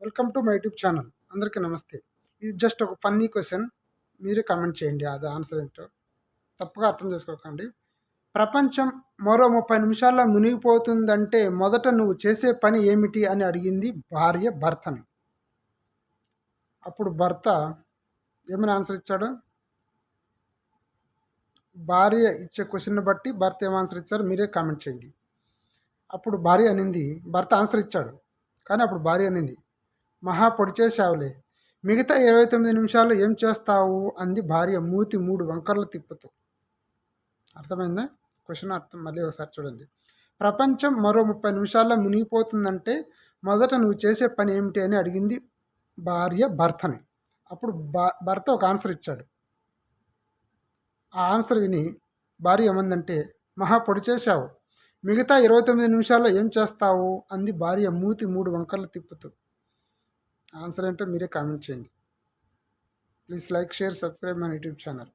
Welcome to my YouTube channel. అందరికీ నమస్తే. ఇది జస్ట్ ఒక ఫన్నీ క్వెషన్. మీరే కామెంట్ చేయండి అది ఆన్సర్ ఏంటో. తప్పుగా అర్థం చేసుకోకండి. ప్రపంచం మరో 30 నిమిషాల్లో మునిగిపోతుందంటే మొదట నువ్వు చేసే పని ఏమిటి అని అడిగింది భార్య భర్తని. అప్పుడు భర్త ఏమని ఆన్సర్ ఇచ్చాడు? భార్య ఇచ్చే క్వశ్చన్ బట్టి భర్త ఏం ఆన్సర్ ఇచ్చారో మీరే కామెంట్ చేయండి. అప్పుడు భార్య అనింది, భర్త ఆన్సర్ ఇచ్చాడు కానీ అప్పుడు భార్య అనింది, మహా పొడి చేసావులే, మిగతా 29 నిమిషాలు ఏం చేస్తావు అంది భార్య మూతి 3 వంకర్లు తిప్పుతూ. అర్థమైందా క్వశ్చన్? అర్థం మళ్ళీ ఒకసారి చూడండి. ప్రపంచం మరో 30 నిమిషాల్లో మునిగిపోతుందంటే మొదట నువ్వు చేసే పని ఏమిటి అని అడిగింది భార్య భర్తని. అప్పుడు భర్త ఒక ఆన్సర్ ఇచ్చాడు. ఆ ఆన్సర్ విని భార్య ఏమందంటే, మహా పొడి చేశావు, మిగతా 29 నిమిషాల్లో ఏం చేస్తావు అంది భార్య మూతి 3 వంకర్లు తిప్పుతూ. ఆన్సర్ ఏంటో మీరే కామెంట్ చేయండి. Please like, share, subscribe my YouTube channel.